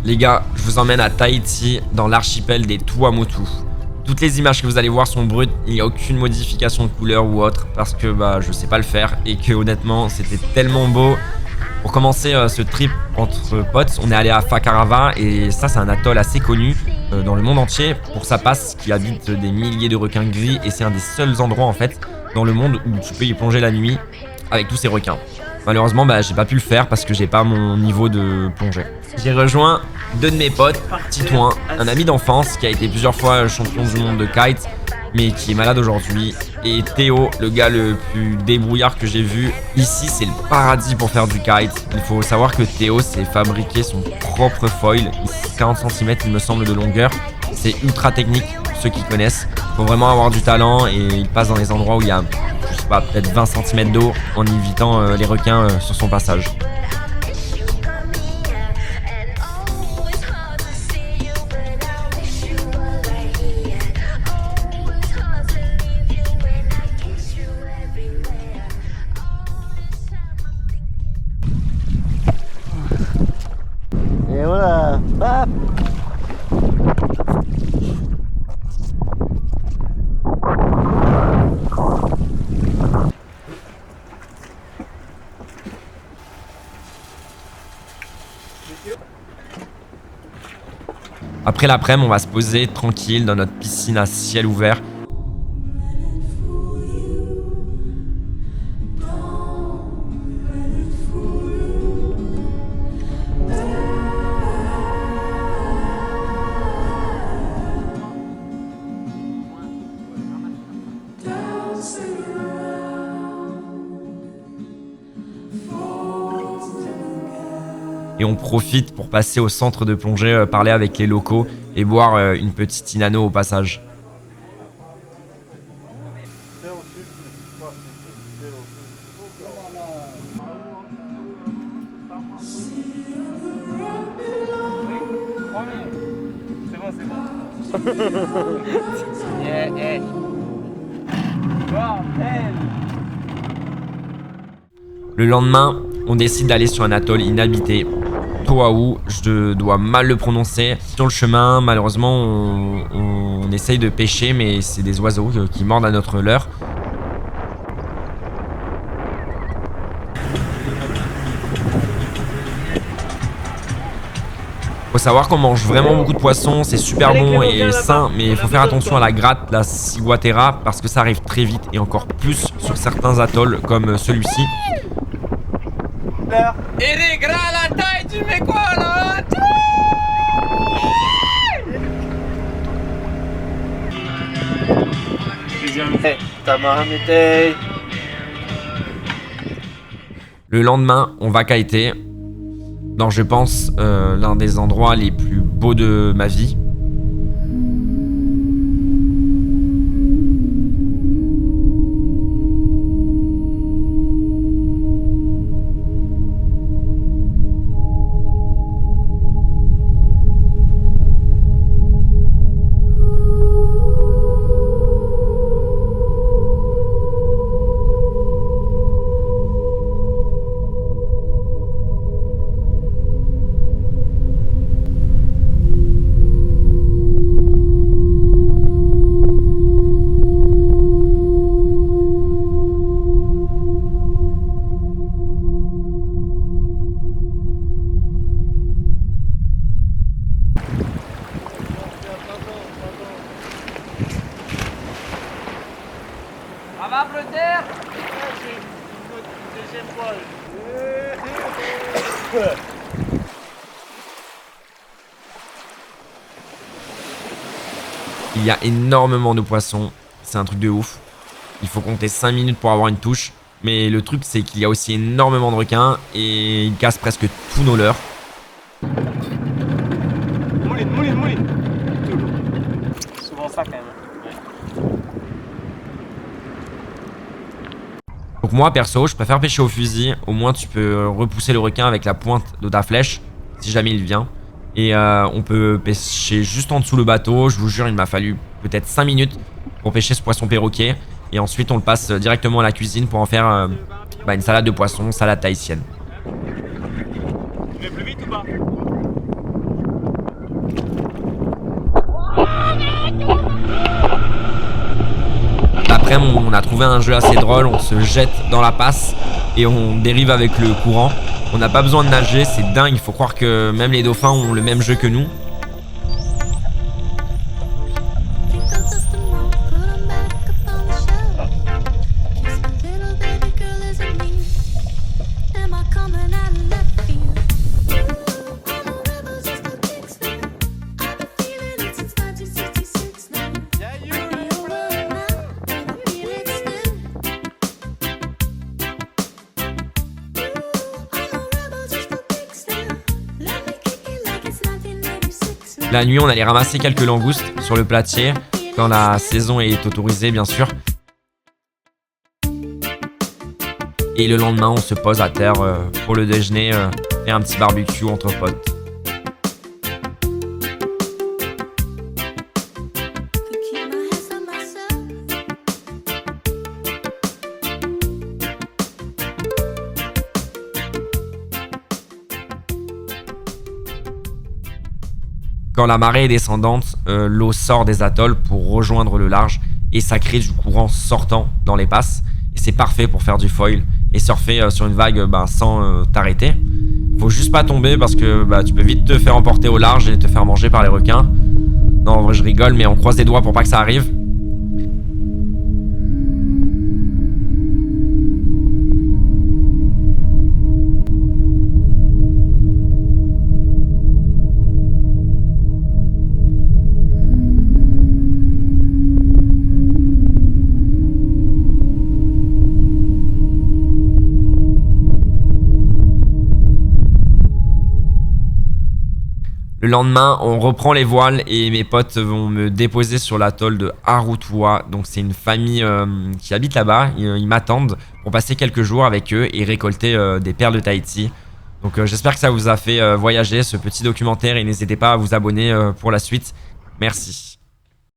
Les gars, je vous emmène à Tahiti, dans l'archipel des Tuamotu. Toutes les images que vous allez voir sont brutes, il n'y a aucune modification de couleur ou autre, parce que je sais pas le faire, et que honnêtement, c'était tellement beau. Pour commencer ce trip entre potes, on est allé à Fakarava, et ça c'est un atoll assez connu dans le monde entier, pour sa passe qui habite des milliers de requins gris, et c'est un des seuls endroits en fait dans le monde où tu peux y plonger la nuit avec tous ces requins. Malheureusement, j'ai pas pu le faire parce que j'ai pas mon niveau de plongée. J'ai rejoint deux de mes potes, Titouan, un ami d'enfance qui a été plusieurs fois champion du monde de kite, mais qui est malade aujourd'hui, et Théo, le gars le plus débrouillard que j'ai vu. Ici, c'est le paradis pour faire du kite. Il faut savoir que Théo s'est fabriqué son propre foil, 40 cm il me semble de longueur. C'est ultra technique, pour ceux qui connaissent. Faut vraiment avoir du talent et il passe dans les endroits où il y a, je sais pas, peut-être 20 cm d'eau en évitant les requins sur son passage. Et voilà, hop. Après l'après-midi, on va se poser tranquille dans notre piscine à ciel ouvert. Et on profite pour passer au centre de plongée, parler avec les locaux et boire une petite Inano au passage. Le lendemain, on décide d'aller sur un atoll inhabité, Toahu, je dois mal le prononcer. Sur le chemin, malheureusement, on essaye de pêcher, mais c'est des oiseaux qui mordent à notre leurre. Faut savoir qu'on mange vraiment beaucoup de poissons, c'est super bon et sain, mais il faut faire attention à la gratte, la ciguatera, parce que ça arrive très vite et encore plus sur certains atolls comme celui-ci. Eric, la taille, tu mets quoi là? Le lendemain, on va kiter dans, je pense, l'un des endroits les plus beaux de ma vie. Ça va, Bleuter? Il y a énormément de poissons, c'est un truc de ouf. Il faut compter 5 minutes pour avoir une touche. Mais le truc, c'est qu'il y a aussi énormément de requins et ils cassent presque tous nos leurres. Mouline. Souvent ça quand même. Donc moi, perso, je préfère pêcher au fusil. Au moins, tu peux repousser le requin avec la pointe de ta flèche, si jamais il vient. Et on peut pêcher juste en dessous le bateau. Je vous jure, il m'a fallu peut-être 5 minutes pour pêcher ce poisson perroquet. Et ensuite, on le passe directement à la cuisine pour en faire une salade de poisson, salade tahitienne. Tu mets plus vite ou pas? on a trouvé un jeu assez drôle, on se jette dans la passe et on dérive avec le courant. On n'a pas besoin de nager, c'est dingue, il faut croire que même les dauphins ont le même jeu que nous. La nuit, on allait ramasser quelques langoustes sur le platier, quand la saison est autorisée, bien sûr. Et le lendemain, on se pose à terre pour le déjeuner, et un petit barbecue entre potes. Quand la marée est descendante, l'eau sort des atolls pour rejoindre le large et ça crée du courant sortant dans les passes. Et c'est parfait pour faire du foil et surfer sur une vague sans t'arrêter. Faut juste pas tomber parce que tu peux vite te faire emporter au large et te faire manger par les requins. Non, en vrai, je rigole, mais on croise les doigts pour pas que ça arrive. Le lendemain, on reprend les voiles et mes potes vont me déposer sur l'atoll de Harutua. Donc c'est une famille qui habite là-bas. Ils m'attendent pour passer quelques jours avec eux et récolter des perles de Tahiti. Donc j'espère que ça vous a fait voyager ce petit documentaire et n'hésitez pas à vous abonner pour la suite. Merci.